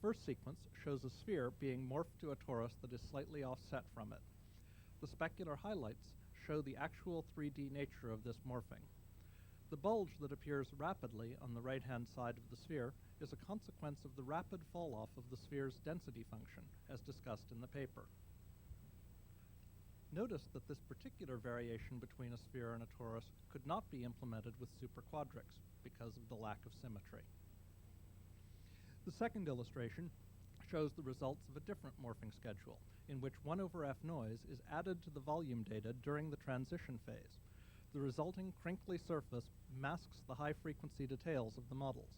first sequence shows a sphere being morphed to a torus that is slightly offset from it. The specular highlights show the actual 3D nature of this morphing. The bulge that appears rapidly on the right-hand side of the sphere is a consequence of the rapid fall-off of the sphere's density function, as discussed in the paper. Notice that this particular variation between a sphere and a torus could not be implemented with superquadrics because of the lack of symmetry. The second illustration shows the results of a different morphing schedule, in which 1 over f noise is added to the volume data during the transition phase. The resulting crinkly surface masks the high-frequency details of the models.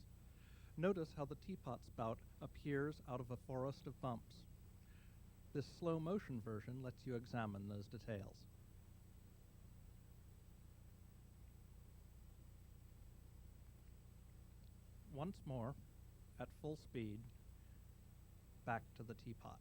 Notice how the teapot spout appears out of a forest of bumps. This slow-motion version lets you examine those details. Once more, at full speed, back to the teapot.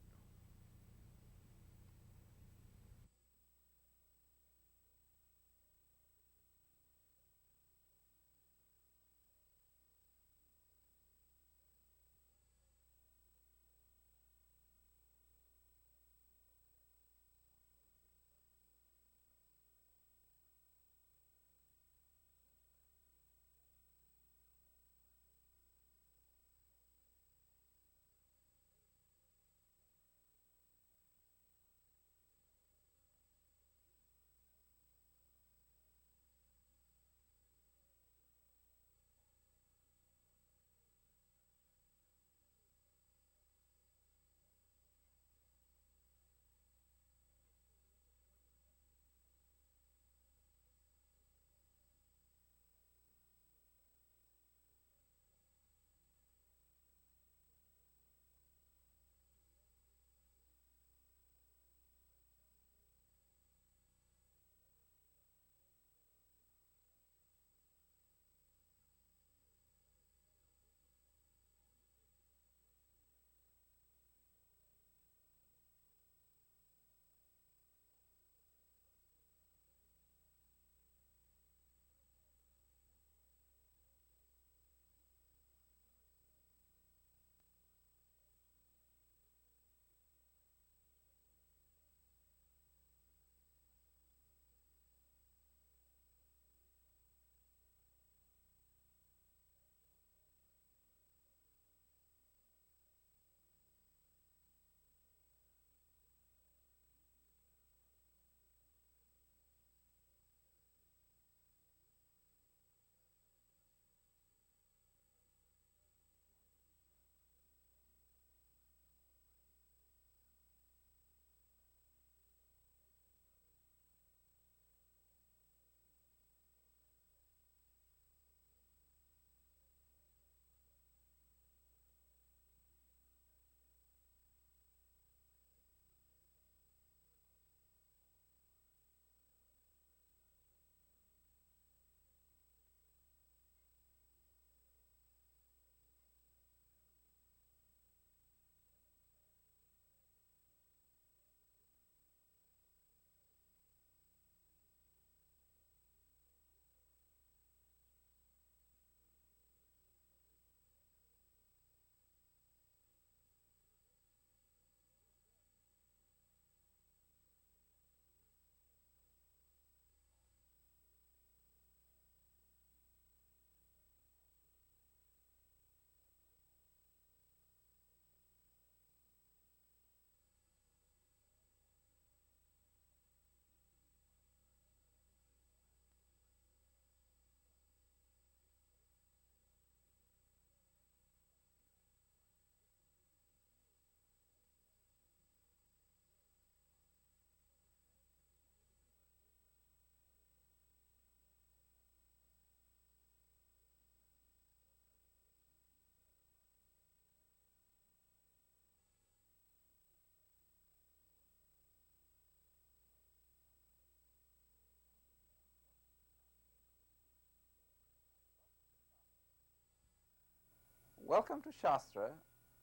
Welcome to Shastra,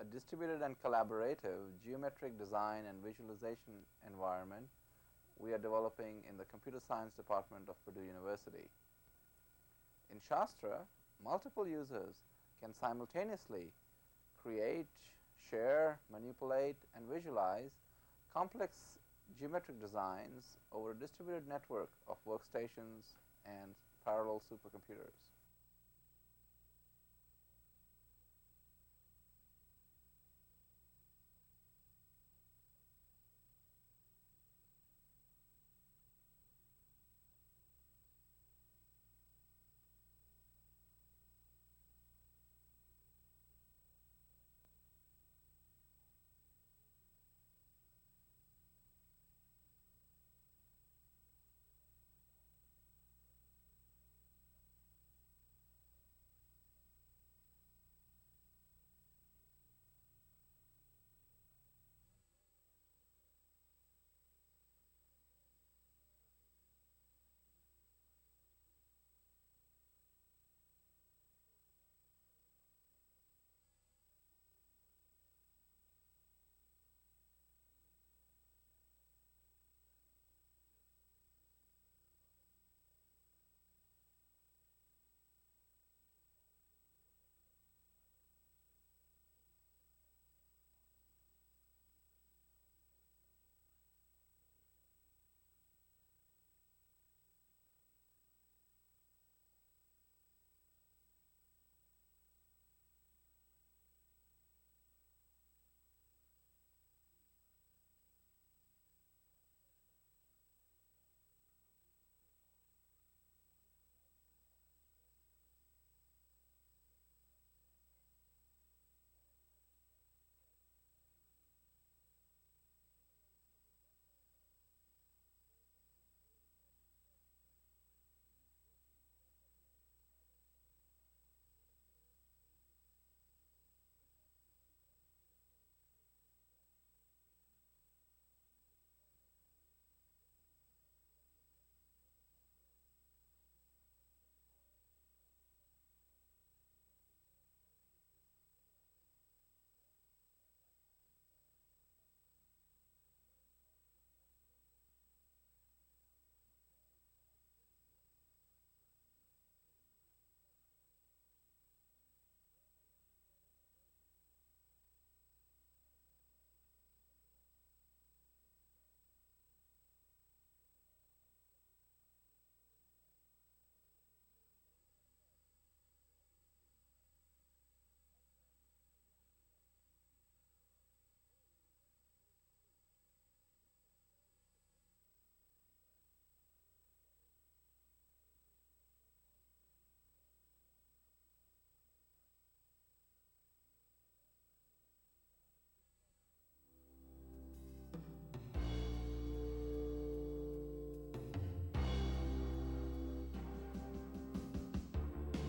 a distributed and collaborative geometric design and visualization environment we are developing in the Computer Science Department of Purdue University. In Shastra, multiple users can simultaneously create, share, manipulate, and visualize complex geometric designs over a distributed network of workstations and parallel supercomputers.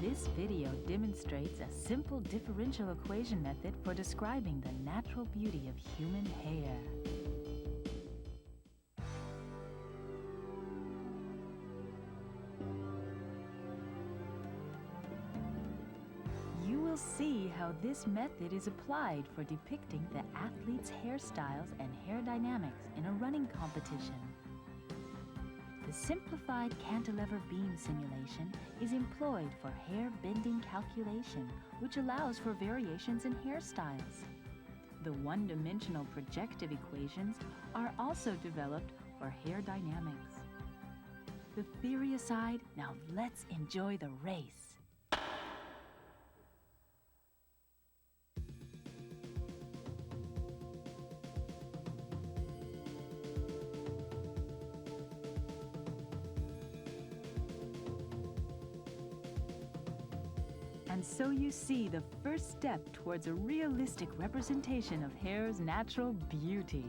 This video demonstrates a simple differential equation method for describing the natural beauty of human hair. You will see how this method is applied for depicting the athlete's hairstyles and hair dynamics in a running competition. The simplified cantilever beam simulation is employed for hair bending calculation, which allows for variations in hairstyles. The one-dimensional projective equations are also developed for hair dynamics. The theory aside, now let's enjoy the race. And so you see the first step towards a realistic representation of hair's natural beauty.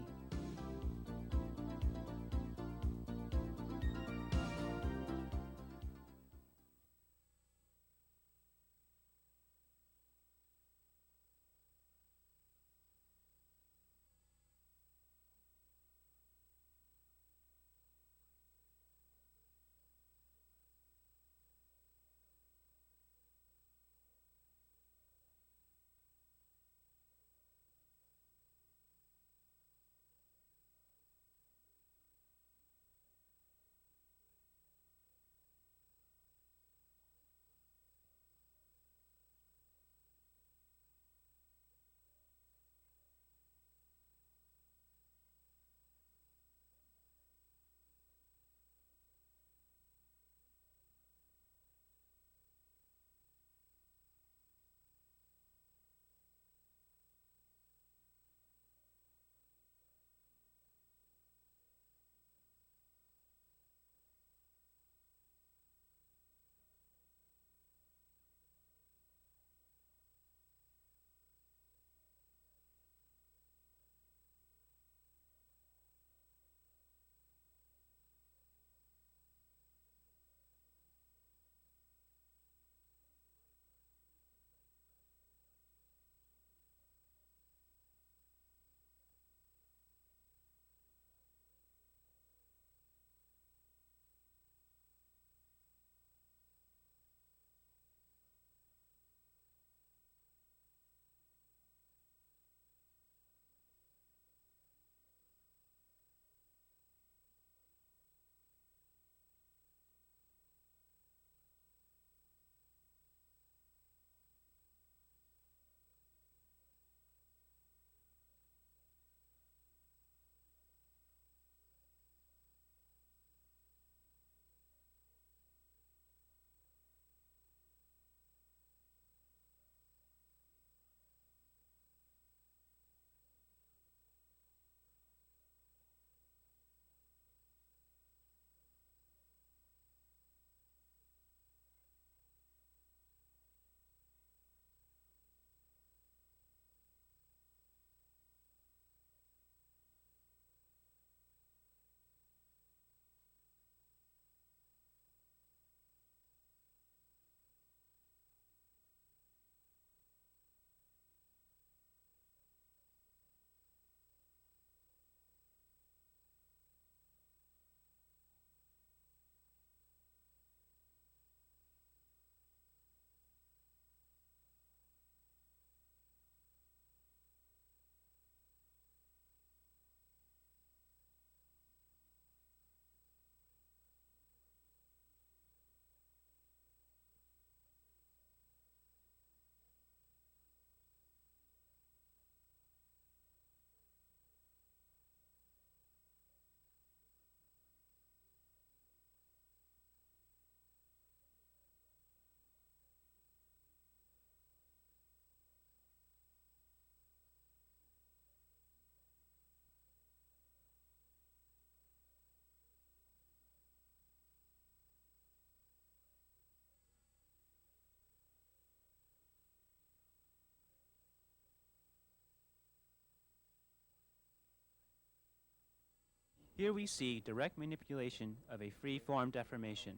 Here we see direct manipulation of a free-form deformation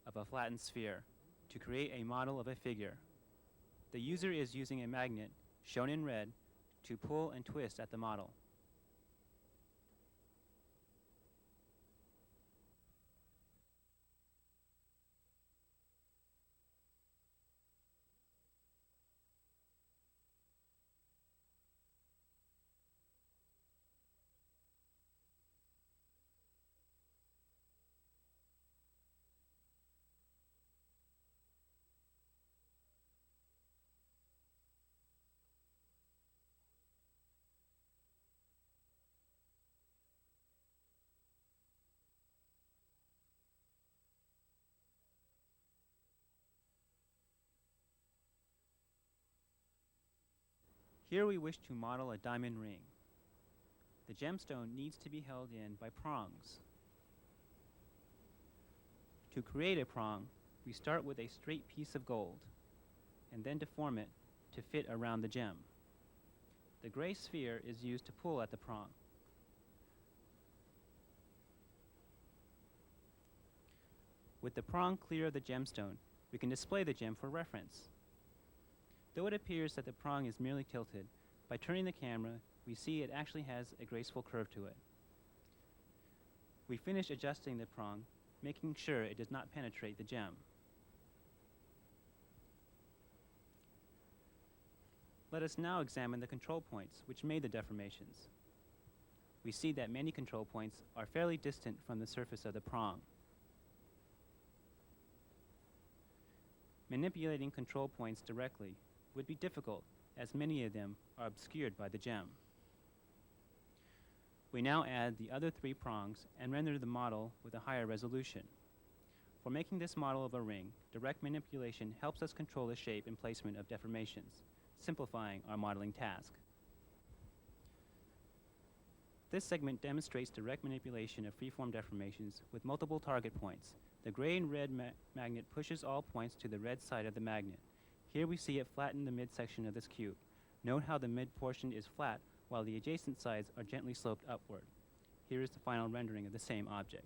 of a flattened sphere to create a model of a figure. The user is using a magnet, shown in red, to pull and twist at the model. Here we wish to model a diamond ring. The gemstone needs to be held in by prongs. To create a prong, we start with a straight piece of gold and then deform it to fit around the gem. The gray sphere is used to pull at the prong. With the prong clear of the gemstone, we can display the gem for reference. Though it appears that the prong is merely tilted, by turning the camera, we see it actually has a graceful curve to it. We finish adjusting the prong, making sure it does not penetrate the gem. Let us now examine the control points which made the deformations. We see that many control points are fairly distant from the surface of the prong. Manipulating control points directly would be difficult, as many of them are obscured by the gem. We now add the other three prongs and render the model with a higher resolution. For making this model of a ring, direct manipulation helps us control the shape and placement of deformations, simplifying our modeling task. This segment demonstrates direct manipulation of freeform deformations with multiple target points. The gray and red magnet pushes all points to the red side of the magnet. Here we see it flatten the midsection of this cube. Note how the mid portion is flat while the adjacent sides are gently sloped upward. Here is the final rendering of the same object.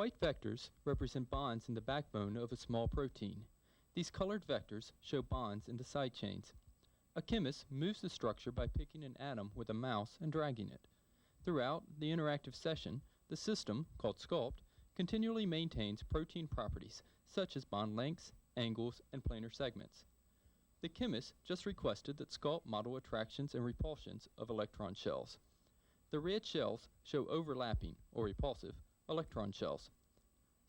White vectors represent bonds in the backbone of a small protein. These colored vectors show bonds in the side chains. A chemist moves the structure by picking an atom with a mouse and dragging it. Throughout the interactive session, the system, called Sculpt, continually maintains protein properties such as bond lengths, angles, and planar segments. The chemist just requested that Sculpt model attractions and repulsions of electron shells. The red shells show overlapping, or repulsive, electron shells.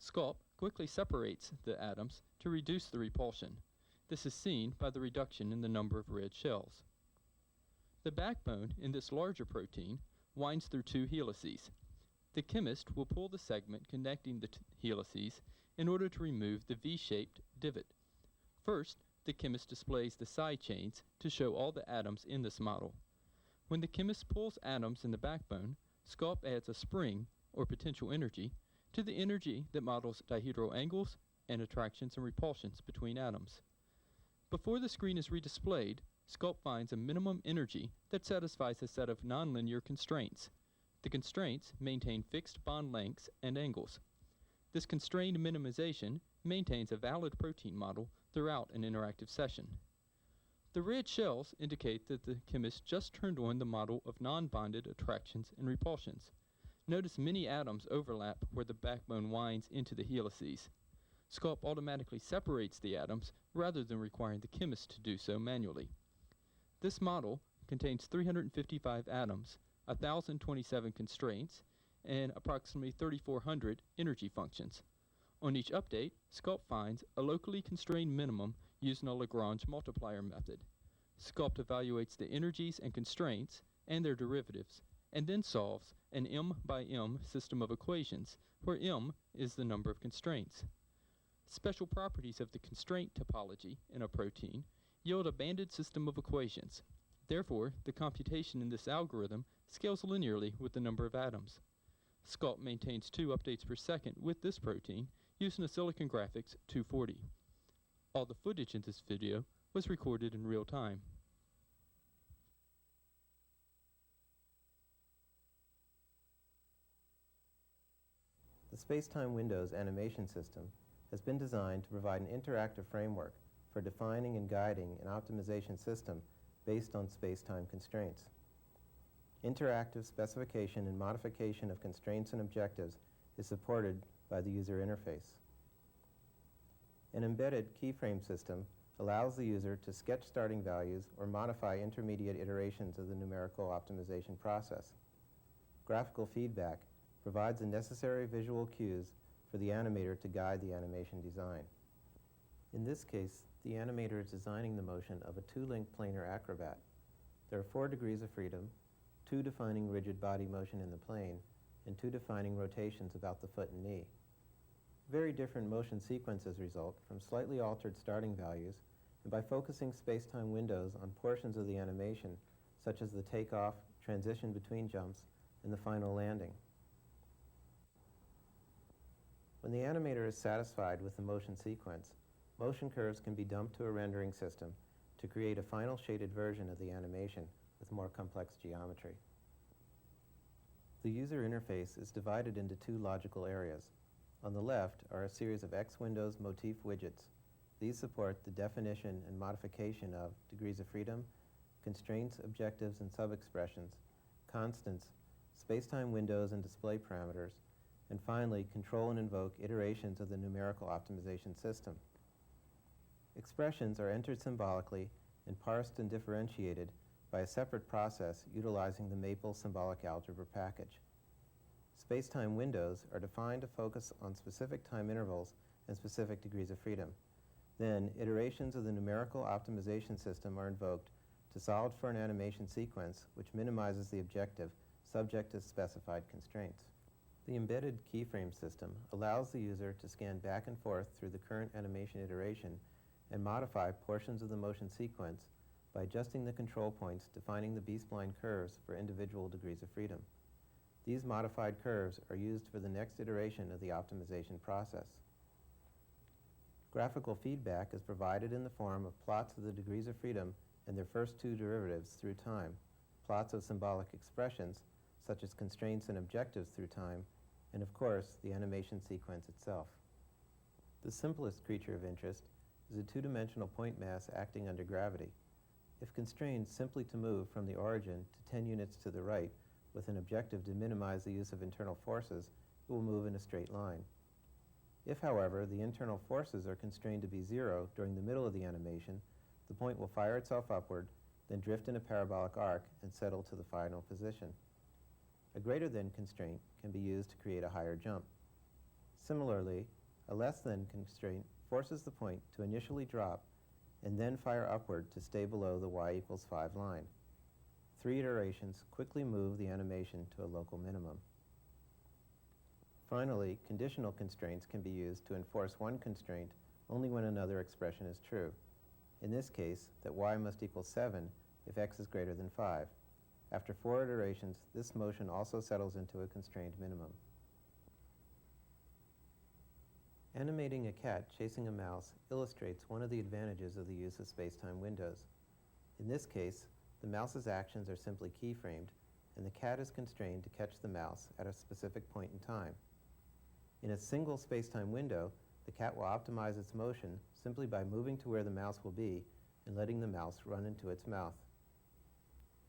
Sculpt quickly separates the atoms to reduce the repulsion. This is seen by the reduction in the number of red shells. The backbone in this larger protein winds through two helices. The chemist will pull the segment connecting the helices in order to remove the V-shaped divot. First, the chemist displays the side chains to show all the atoms in this model. When the chemist pulls atoms in the backbone, Sculpt adds a spring, or potential energy, to the energy that models dihedral angles and attractions and repulsions between atoms. Before the screen is redisplayed, Sculpt finds a minimum energy that satisfies a set of nonlinear constraints. The constraints maintain fixed bond lengths and angles. This constrained minimization maintains a valid protein model throughout an interactive session. The red shells indicate that the chemist just turned on the model of non-bonded attractions and repulsions. Notice many atoms overlap where the backbone winds into the helices. Sculpt automatically separates the atoms rather than requiring the chemist to do so manually. This model contains 355 atoms, 1,027 constraints, and approximately 3,400 energy functions. On each update, Sculpt finds a locally constrained minimum using a Lagrange multiplier method. Sculpt evaluates the energies and constraints and their derivatives, and then solves an m by m system of equations, where m is the number of constraints. Special properties of the constraint topology in a protein yield a banded system of equations. Therefore, the computation in this algorithm scales linearly with the number of atoms. Sculpt maintains 2 updates per second with this protein using a Silicon Graphics 240. All the footage in this video was recorded in real time. The Spacetime Windows animation system has been designed to provide an interactive framework for defining and guiding an optimization system based on spacetime constraints. Interactive specification and modification of constraints and objectives is supported by the user interface. An embedded keyframe system allows the user to sketch starting values or modify intermediate iterations of the numerical optimization process. Graphical feedback provides the necessary visual cues for the animator to guide the animation design. In this case, the animator is designing the motion of a 2-link planar acrobat. There are 4 degrees of freedom, 2 defining rigid body motion in the plane, and 2 defining rotations about the foot and knee. Very different motion sequences result from slightly altered starting values and by focusing spacetime windows on portions of the animation, such as the takeoff, transition between jumps, and the final landing. When the animator is satisfied with the motion sequence, motion curves can be dumped to a rendering system to create a final shaded version of the animation with more complex geometry. The user interface is divided into 2 logical areas. On the left are a series of X Windows motif widgets. These support the definition and modification of degrees of freedom, constraints, objectives, and subexpressions, constants, spacetime windows and display parameters, and finally, control and invoke iterations of the numerical optimization system. Expressions are entered symbolically and parsed and differentiated by a separate process utilizing the Maple symbolic algebra package. Spacetime windows are defined to focus on specific time intervals and specific degrees of freedom. Then, iterations of the numerical optimization system are invoked to solve for an animation sequence which minimizes the objective subject to specified constraints. The embedded keyframe system allows the user to scan back and forth through the current animation iteration and modify portions of the motion sequence by adjusting the control points defining the B-spline curves for individual degrees of freedom. These modified curves are used for the next iteration of the optimization process. Graphical feedback is provided in the form of plots of the degrees of freedom and their first two derivatives through time, plots of symbolic expressions, such as constraints and objectives through time, and of course, the animation sequence itself. The simplest creature of interest is a two-dimensional point mass acting under gravity. If constrained simply to move from the origin to 10 units to the right with an objective to minimize the use of internal forces, it will move in a straight line. If, however, the internal forces are constrained to be 0 during the middle of the animation, the point will fire itself upward, then drift in a parabolic arc and settle to the final position. A greater than constraint can be used to create a higher jump. Similarly, a less than constraint forces the point to initially drop and then fire upward to stay below the y=5 line. 3 iterations quickly move the animation to a local minimum. Finally, conditional constraints can be used to enforce one constraint only when another expression is true. In this case, that y must equal 7 if x is greater than 5. After 4 iterations, this motion also settles into a constrained minimum. Animating a cat chasing a mouse illustrates one of the advantages of the use of spacetime windows. In this case, the mouse's actions are simply keyframed, and the cat is constrained to catch the mouse at a specific point in time. In a single spacetime window, the cat will optimize its motion simply by moving to where the mouse will be and letting the mouse run into its mouth.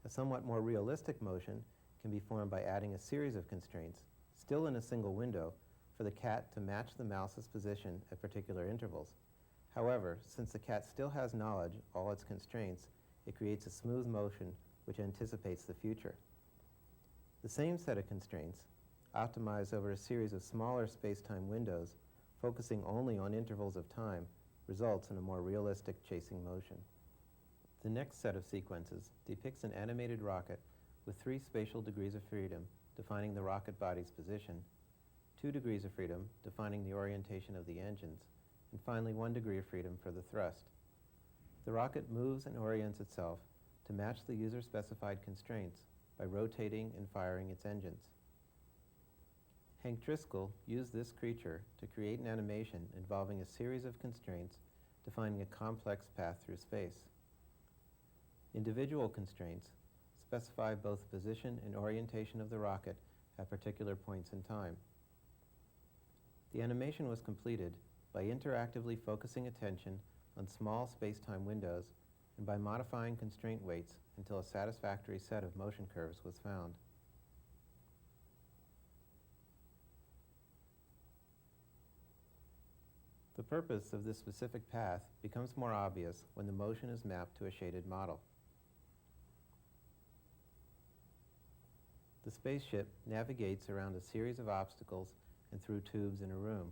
A somewhat more realistic motion can be formed by adding a series of constraints, still in a single window, for the cat to match the mouse's position at particular intervals. However, since the cat still has knowledge of all its constraints, it creates a smooth motion which anticipates the future. The same set of constraints, optimized over a series of smaller space-time windows, focusing only on intervals of time, results in a more realistic chasing motion. The next set of sequences depicts an animated rocket with 3 spatial degrees of freedom defining the rocket body's position, 2 degrees of freedom defining the orientation of the engines, and finally 1 degree of freedom for the thrust. The rocket moves and orients itself to match the user-specified constraints by rotating and firing its engines. Hank Driscoll used this creature to create an animation involving a series of constraints defining a complex path through space. Individual constraints specify both position and orientation of the rocket at particular points in time. The animation was completed by interactively focusing attention on small space-time windows and by modifying constraint weights until a satisfactory set of motion curves was found. The purpose of this specific path becomes more obvious when the motion is mapped to a shaded model. The spaceship navigates around a series of obstacles and through tubes in a room.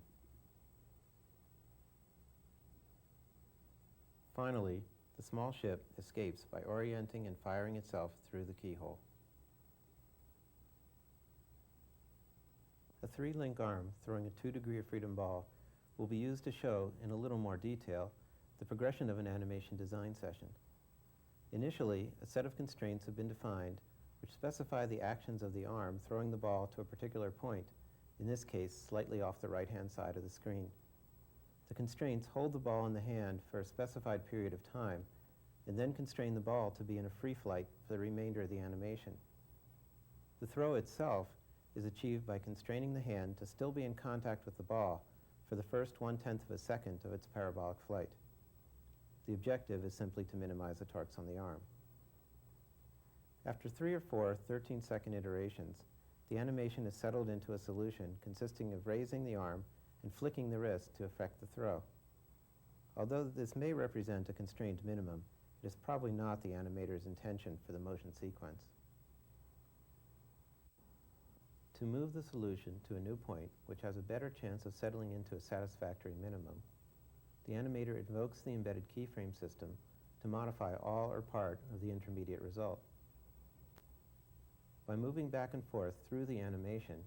Finally, the small ship escapes by orienting and firing itself through the keyhole. A 3-link arm throwing a 2 degree of freedom ball will be used to show, in a little more detail, the progression of an animation design session. Initially, a set of constraints have been defined which specify the actions of the arm throwing the ball to a particular point, in this case, slightly off the right-hand side of the screen. The constraints hold the ball in the hand for a specified period of time, and then constrain the ball to be in a free flight for the remainder of the animation. The throw itself is achieved by constraining the hand to still be in contact with the ball for the first 1/10 of a second of its parabolic flight. The objective is simply to minimize the torques on the arm. After 3 or 4 13-second iterations, the animation is settled into a solution consisting of raising the arm and flicking the wrist to effect the throw. Although this may represent a constrained minimum, it is probably not the animator's intention for the motion sequence. To move the solution to a new point, which has a better chance of settling into a satisfactory minimum, the animator invokes the embedded keyframe system to modify all or part of the intermediate result. By moving back and forth through the animation,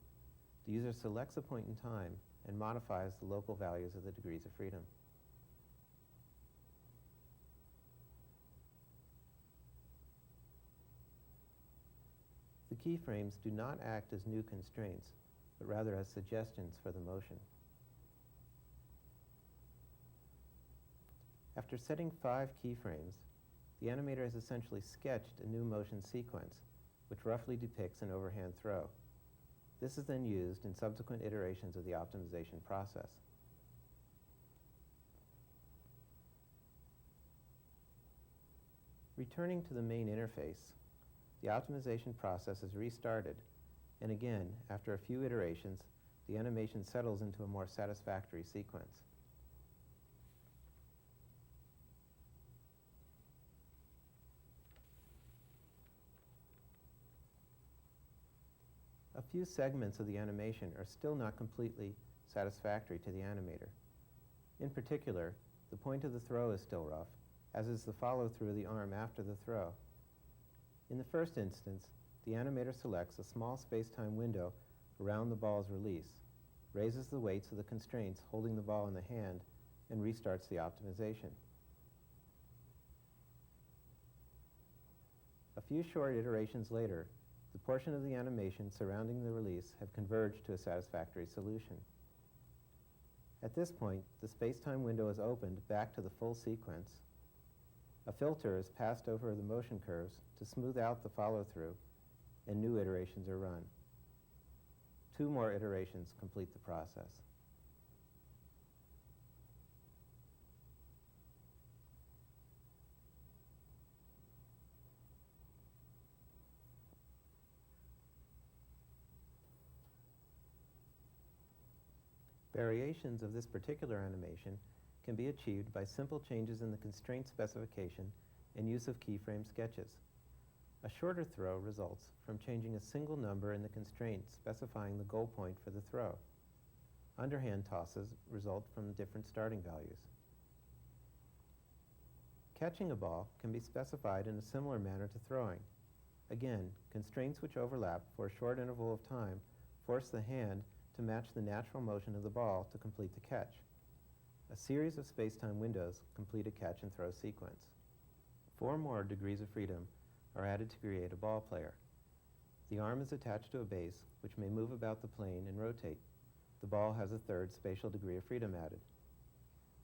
the user selects a point in time and modifies the local values of the degrees of freedom. The keyframes do not act as new constraints, but rather as suggestions for the motion. After setting 5 keyframes, the animator has essentially sketched a new motion sequence, which roughly depicts an overhand throw. This is then used in subsequent iterations of the optimization process. Returning to the main interface, the optimization process is restarted, and again, after a few iterations, the animation settles into a more satisfactory sequence. A few segments of the animation are still not completely satisfactory to the animator. In particular, the point of the throw is still rough, as is the follow-through of the arm after the throw. In the first instance, the animator selects a small space-time window around the ball's release, raises the weights of the constraints holding the ball in the hand, and restarts the optimization. A few short iterations later, the portion of the animation surrounding the release have converged to a satisfactory solution. At this point, the space-time window is opened back to the full sequence. A filter is passed over the motion curves to smooth out the follow-through, and new iterations are run. 2 more iterations complete the process. Variations of this particular animation can be achieved by simple changes in the constraint specification and use of keyframe sketches. A shorter throw results from changing a single number in the constraint specifying the goal point for the throw. Underhand tosses result from different starting values. Catching a ball can be specified in a similar manner to throwing. Again, constraints which overlap for a short interval of time force the hand to match the natural motion of the ball to complete the catch. A series of space-time windows complete a catch and throw sequence. 4 more degrees of freedom are added to create a ball player. The arm is attached to a base which may move about the plane and rotate. The ball has a 3rd spatial degree of freedom added.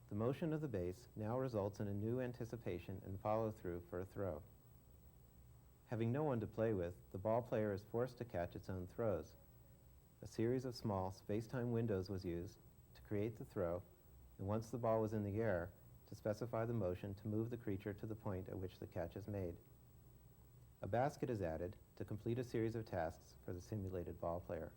The motion of the base now results in a new anticipation and follow-through for a throw. Having no one to play with, the ball player is forced to catch its own throws. A series of small space-time windows was used to create the throw, and once the ball was in the air, to specify the motion to move the creature to the point at which the catch is made. A basket is added to complete a series of tasks for the simulated ball player.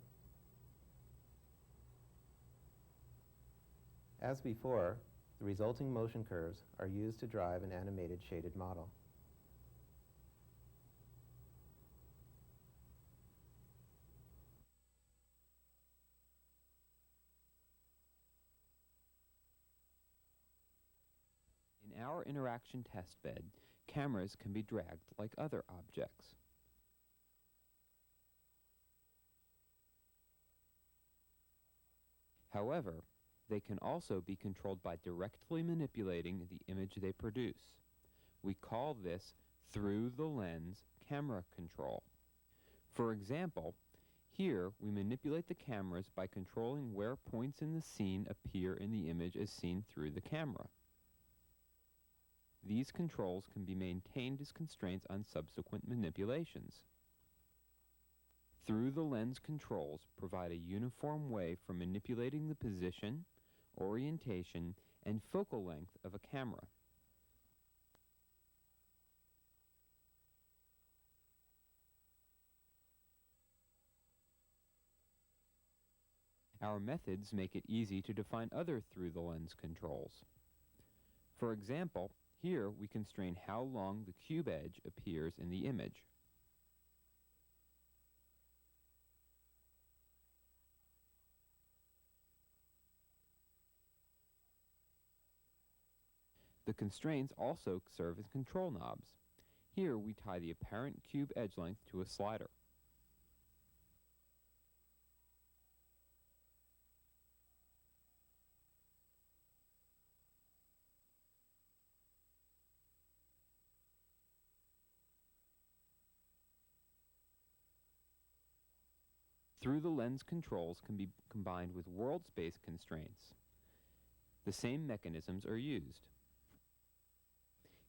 As before, the resulting motion curves are used to drive an animated shaded model. In our interaction test bed, cameras can be dragged like other objects. However, they can also be controlled by directly manipulating the image they produce. We call this through-the-lens camera control. For example, here we manipulate the cameras by controlling where points in the scene appear in the image as seen through the camera. These controls can be maintained as constraints on subsequent manipulations. Through-the-lens controls provide a uniform way for manipulating the position, orientation, and focal length of a camera. Our methods make it easy to define other through-the-lens controls. For example, here we constrain how long the cube edge appears in the image. The constraints also serve as control knobs. Here we tie the apparent cube edge length to a slider. Through-the-lens controls can be combined with world space constraints. The same mechanisms are used.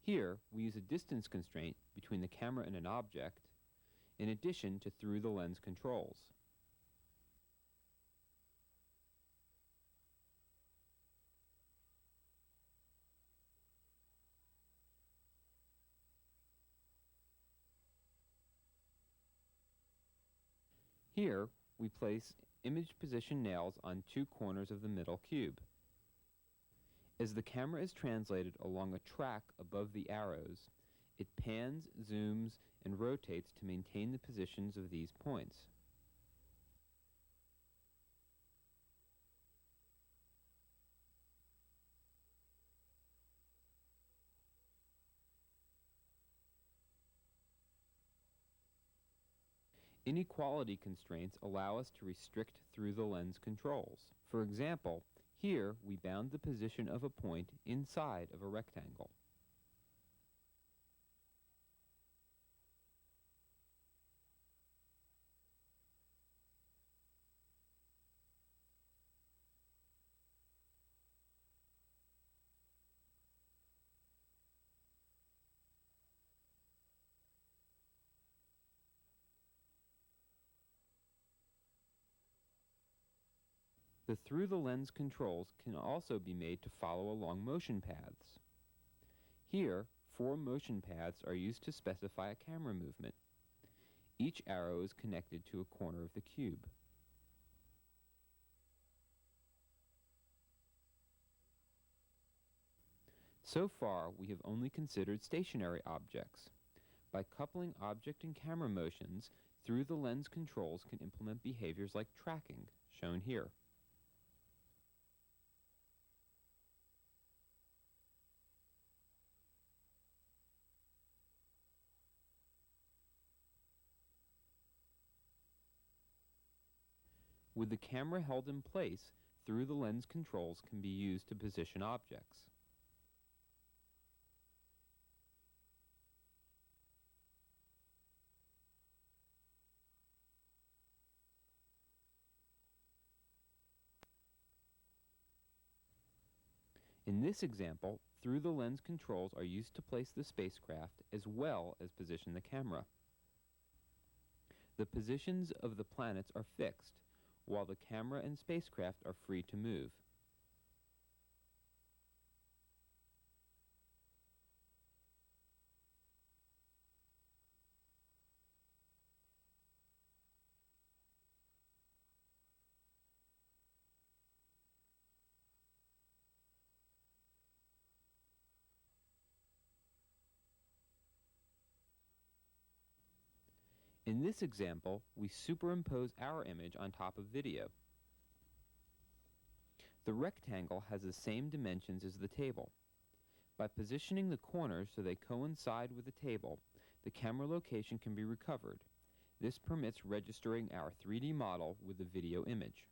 Here, we use a distance constraint between the camera and an object, in addition to through-the-lens controls. Here, we place image position nails on two corners of the middle cube. As the camera is translated along a track above the arrows, it pans, zooms, and rotates to maintain the positions of these points. Inequality constraints allow us to restrict through-the-lens controls. For example, here we bound the position of a point inside of a rectangle. The through-the-lens controls can also be made to follow along motion paths. Here, 4 motion paths are used to specify a camera movement. Each arrow is connected to a corner of the cube. So far, we have only considered stationary objects. By coupling object and camera motions, through-the-lens controls can implement behaviors like tracking, shown here. With the camera held in place, through-the-lens controls can be used to position objects. In this example, through-the-lens controls are used to place the spacecraft as well as position the camera. The positions of the planets are fixed, while the camera and spacecraft are free to move. In this example, we superimpose our image on top of video. The rectangle has the same dimensions as the table. By positioning the corners so they coincide with the table, the camera location can be recovered. This permits registering our 3D model with the video image.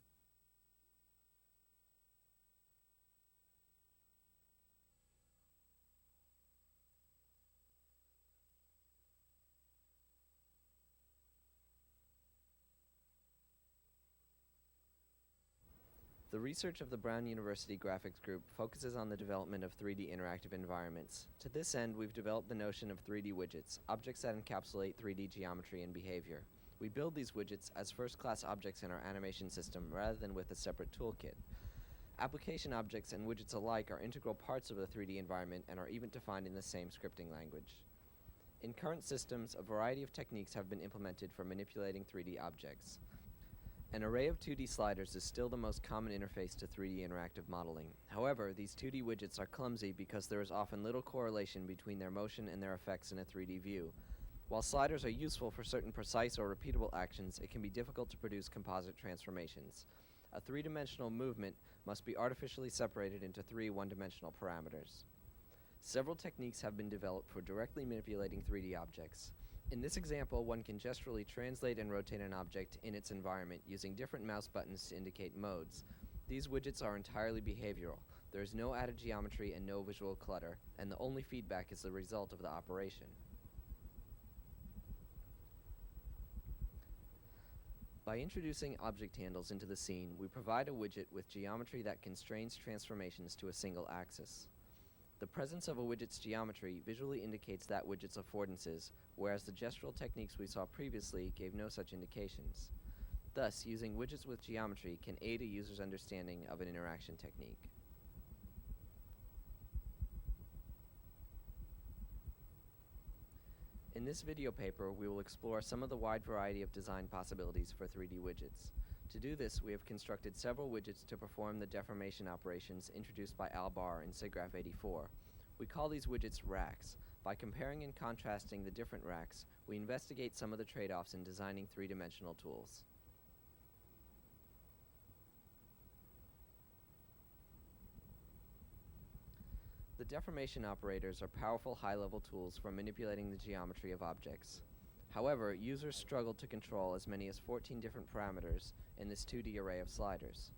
The research of the Brown University Graphics Group focuses on the development of 3D interactive environments. To this end, we've developed the notion of 3D widgets, objects that encapsulate 3D geometry and behavior. We build these widgets as first-class objects in our animation system rather than with a separate toolkit. Application objects and widgets alike are integral parts of the 3D environment and are even defined in the same scripting language. In current systems, a variety of techniques have been implemented for manipulating 3D objects. An array of 2D sliders is still the most common interface to 3D interactive modeling. However, these 2D widgets are clumsy because there is often little correlation between their motion and their effects in a 3D view. While sliders are useful for certain precise or repeatable actions, it can be difficult to produce composite transformations. A 3-dimensional movement must be artificially separated into 3 one-dimensional parameters. Several techniques have been developed for directly manipulating 3D objects. In this example, one can gesturally translate and rotate an object in its environment using different mouse buttons to indicate modes. These widgets are entirely behavioral. There is no added geometry and no visual clutter, and the only feedback is the result of the operation. By introducing object handles into the scene, we provide a widget with geometry that constrains transformations to a single axis. The presence of a widget's geometry visually indicates that widget's affordances, whereas the gestural techniques we saw previously gave no such indications. Thus, using widgets with geometry can aid a user's understanding of an interaction technique. In this video paper, we will explore some of the wide variety of design possibilities for 3D widgets. To do this, we have constructed several widgets to perform the deformation operations introduced by Al Barr in SIGGRAPH 84. We call these widgets racks. By comparing and contrasting the different racks, we investigate some of the trade-offs in designing three-dimensional tools. The deformation operators are powerful high-level tools for manipulating the geometry of objects. However, users struggle to control as many as 14 different parameters in this 2D array of sliders.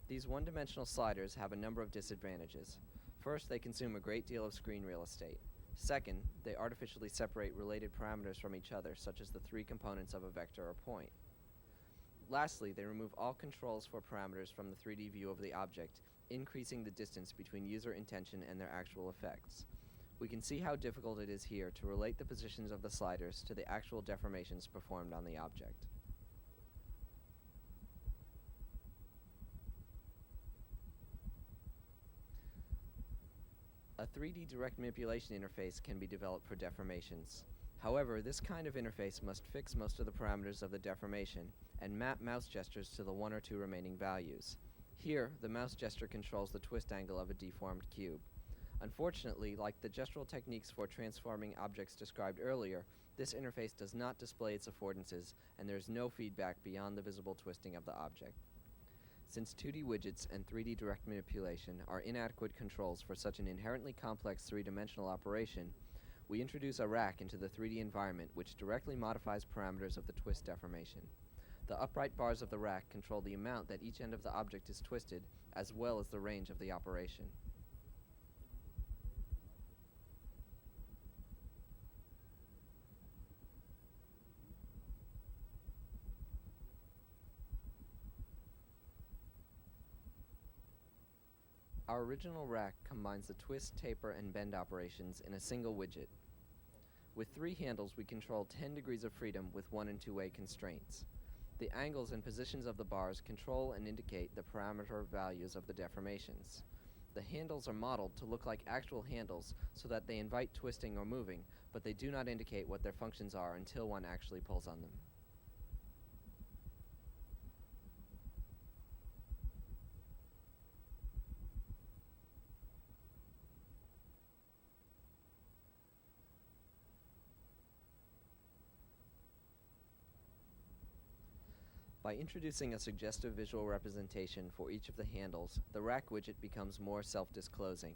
These one-dimensional sliders have a number of disadvantages. First, they consume a great deal of screen real estate. Second, they artificially separate related parameters from each other, such as the three components of a vector or point. Lastly, they remove all controls for parameters from the 3D view of the object, increasing the distance between user intention and their actual effects. We can see how difficult it is here to relate the positions of the sliders to the actual deformations performed on the object. A 3D direct manipulation interface can be developed for deformations. However, this kind of interface must fix most of the parameters of the deformation and map mouse gestures to the one or two remaining values. Here, the mouse gesture controls the twist angle of a deformed cube. Unfortunately, like the gestural techniques for transforming objects described earlier, this interface does not display its affordances, and there is no feedback beyond the visible twisting of the object. Since 2D widgets and 3D direct manipulation are inadequate controls for such an inherently complex three-dimensional operation, we introduce a rack into the 3D environment which directly modifies parameters of the twist deformation. The upright bars of the rack control the amount that each end of the object is twisted, as well as the range of the operation. Our original rack combines the twist, taper, and bend operations in a single widget. With three handles, we control 10 degrees of freedom with one- and two-way constraints. The angles and positions of the bars control and indicate the parameter values of the deformations. The handles are modeled to look like actual handles so that they invite twisting or moving, but they do not indicate what their functions are until one actually pulls on them. By introducing a suggestive visual representation for each of the handles, the rack widget becomes more self-disclosing.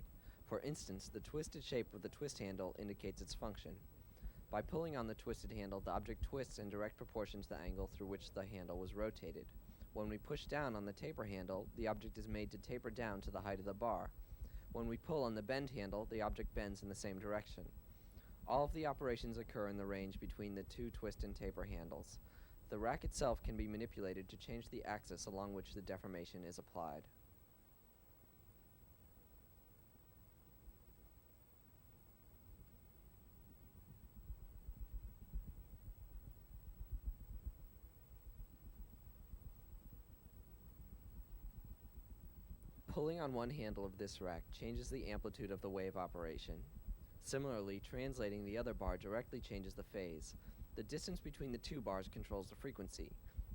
For instance, the twisted shape of the twist handle indicates its function. By pulling on the twisted handle, the object twists in direct proportion to the angle through which the handle was rotated. When we push down on the taper handle, the object is made to taper down to the height of the bar. When we pull on the bend handle, the object bends in the same direction. All of the operations occur in the range between the two twist and taper handles. The rack itself can be manipulated to change the axis along which the deformation is applied. Pulling on one handle of this rack changes the amplitude of the wave operation. Similarly, translating the other bar directly changes the phase. The distance between the two bars controls the frequency.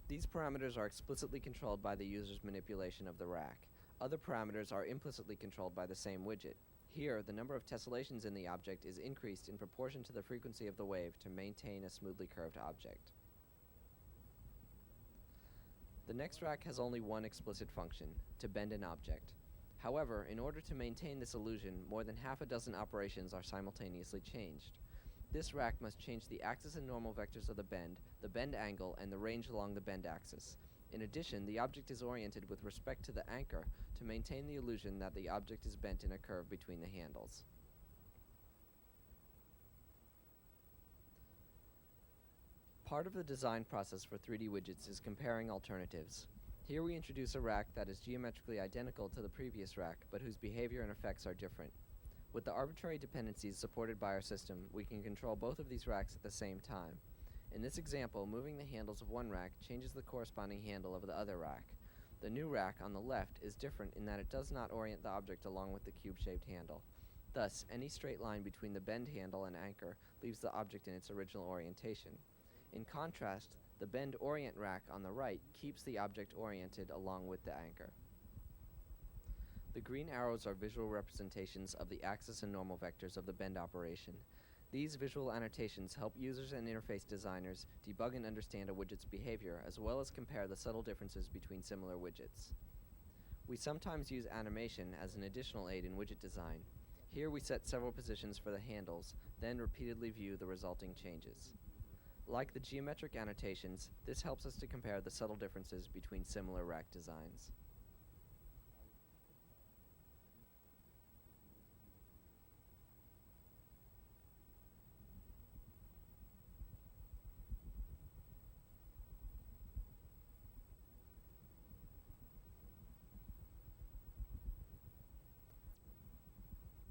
These parameters are explicitly controlled by the user's manipulation of the rack. Other parameters are implicitly controlled by the same widget. Here, the number of tessellations in the object is increased in proportion to the frequency of the wave to maintain a smoothly curved object. The next rack has only one explicit function, to bend an object. However, in order to maintain this illusion, more than half a dozen operations are simultaneously changed. This rack must change the axis and normal vectors of the bend angle, and the range along the bend axis. In addition, the object is oriented with respect to the anchor to maintain the illusion that the object is bent in a curve between the handles. Part of the design process for 3D widgets is comparing alternatives. Here we introduce a rack that is geometrically identical to the previous rack, but whose behavior and effects are different. With the arbitrary dependencies supported by our system, we can control both of these racks at the same time. In this example, moving the handles of one rack changes the corresponding handle of the other rack. The new rack on the left is different in that it does not orient the object along with the cube-shaped handle. Thus, any straight line between the bend handle and anchor leaves the object in its original orientation. In contrast, the bend orient rack on the right keeps the object oriented along with the anchor. The green arrows are visual representations of the axis and normal vectors of the bend operation. These visual annotations help users and interface designers debug and understand a widget's behavior, as well as compare the subtle differences between similar widgets. We sometimes use animation as an additional aid in widget design. Here we set several positions for the handles, then repeatedly view the resulting changes. Like the geometric annotations, this helps us to compare the subtle differences between similar rack designs.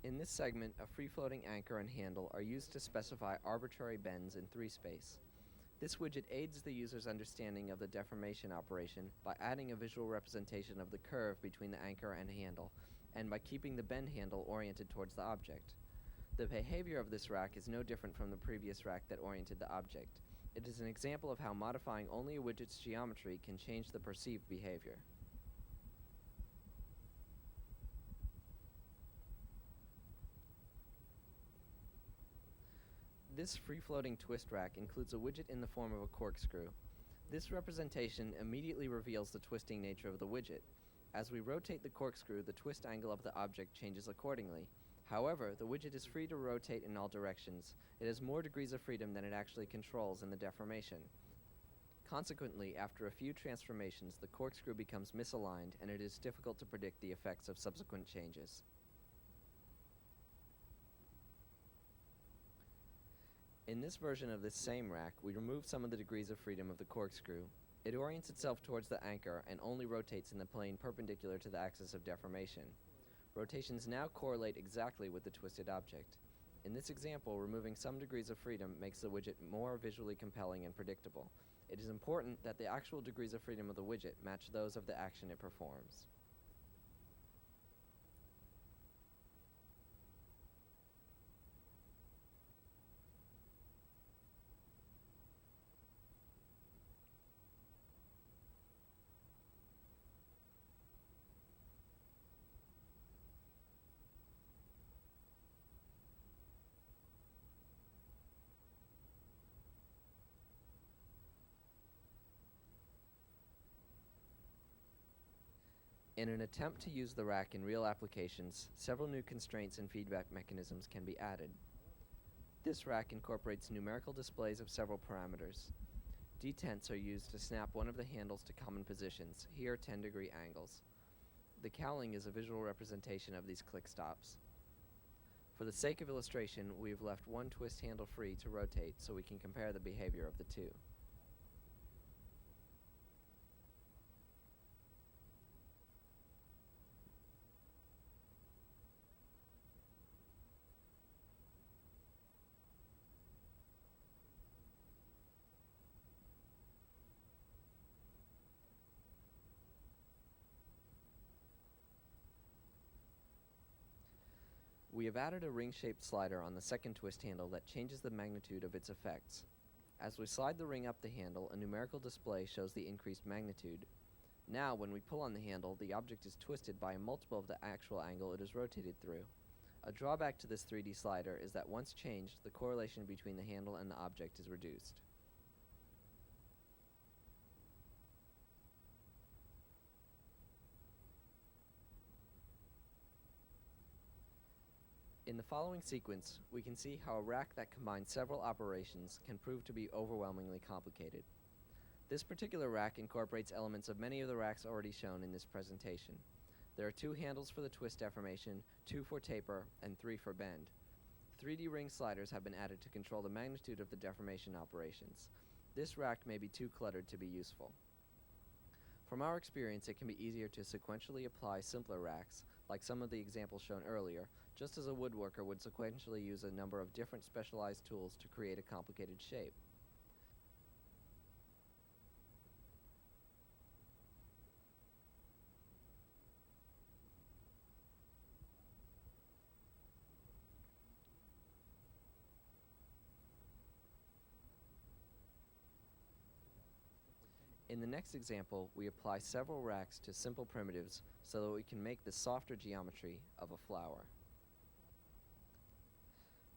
In this segment, a free-floating anchor and handle are used to specify arbitrary bends in 3-space. This widget aids the user's understanding of the deformation operation by adding a visual representation of the curve between the anchor and handle, and by keeping the bend handle oriented towards the object. The behavior of this rack is no different from the previous rack that oriented the object. It is an example of how modifying only a widget's geometry can change the perceived behavior. This free-floating twist rack includes a widget in the form of a corkscrew. This representation immediately reveals the twisting nature of the widget. As we rotate the corkscrew, the twist angle of the object changes accordingly. However, the widget is free to rotate in all directions. It has more degrees of freedom than it actually controls in the deformation. Consequently, after a few transformations, the corkscrew becomes misaligned, and it is difficult to predict the effects of subsequent changes. In this version of this same rack, we remove some of the degrees of freedom of the corkscrew. It orients itself towards the anchor and only rotates in the plane perpendicular to the axis of deformation. Rotations now correlate exactly with the twisted object. In this example, removing some degrees of freedom makes the widget more visually compelling and predictable. It is important that the actual degrees of freedom of the widget match those of the action it performs. In an attempt to use the rack in real applications, several new constraints and feedback mechanisms can be added. This rack incorporates numerical displays of several parameters. Detents are used to snap one of the handles to common positions, here 10-degree angles. The cowling is a visual representation of these click stops. For the sake of illustration, we have left one twist handle free to rotate so we can compare the behavior of the two. We have added a ring-shaped slider on the second twist handle that changes the magnitude of its effects. As we slide the ring up the handle, a numerical display shows the increased magnitude. Now, when we pull on the handle, the object is twisted by a multiple of the actual angle it is rotated through. A drawback to this 3D slider is that once changed, the correlation between the handle and the object is reduced. In the following sequence, we can see how a rack that combines several operations can prove to be overwhelmingly complicated. This particular rack incorporates elements of many of the racks already shown in this presentation. There are 2 handles for the twist deformation, 2 for taper, and 3 for bend. 3D ring sliders have been added to control the magnitude of the deformation operations. This rack may be too cluttered to be useful. From our experience, it can be easier to sequentially apply simpler racks, like some of the examples shown earlier, just as a woodworker would sequentially use a number of different specialized tools to create a complicated shape. In the next example, we apply several racks to simple primitives so that we can make the softer geometry of a flower.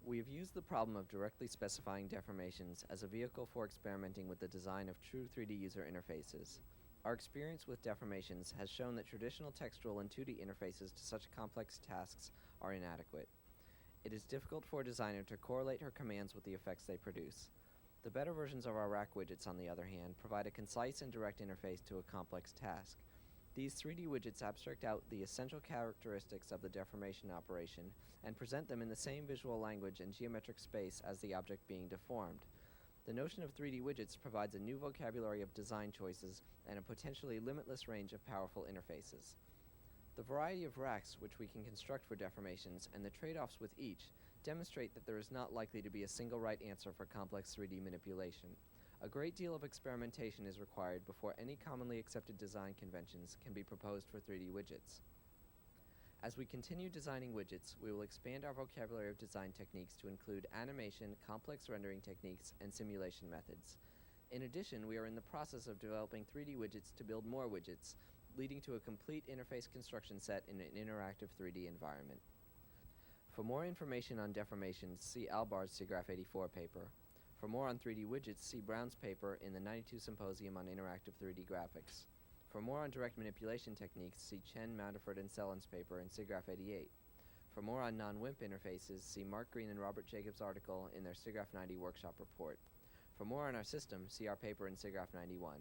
We have used the problem of directly specifying deformations as a vehicle for experimenting with the design of true 3D user interfaces. Our experience with deformations has shown that traditional textual and 2D interfaces to such complex tasks are inadequate. It is difficult for a designer to correlate her commands with the effects they produce. The better versions of our rack widgets, on the other hand, provide a concise and direct interface to a complex task. These 3D widgets abstract out the essential characteristics of the deformation operation and present them in the same visual language and geometric space as the object being deformed. The notion of 3D widgets provides a new vocabulary of design choices and a potentially limitless range of powerful interfaces. The variety of racks which we can construct for deformations and the trade-offs with each demonstrate that there is not likely to be a single right answer for complex 3D manipulation. A great deal of experimentation is required before any commonly accepted design conventions can be proposed for 3D widgets. As we continue designing widgets, we will expand our vocabulary of design techniques to include animation, complex rendering techniques, and simulation methods. In addition, we are in the process of developing 3D widgets to build more widgets, leading to a complete interface construction set in an interactive 3D environment. For more information on deformations, see Albar's SIGGRAPH 84 paper. For more on 3D widgets, see Brown's paper in the 92 Symposium on Interactive 3D Graphics. For more on direct manipulation techniques, see Chen, Manderford, and Sellen's paper in SIGGRAPH 88. For more on non-WIMP interfaces, see Mark Green and Robert Jacobs' article in their SIGGRAPH 90 workshop report. For more on our system, see our paper in SIGGRAPH 91.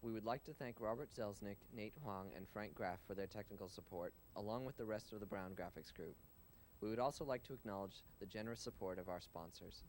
We would like to thank Robert Zelznick, Nate Huang, and Frank Graff for their technical support, along with the rest of the Brown Graphics group. We would also like to acknowledge the generous support of our sponsors.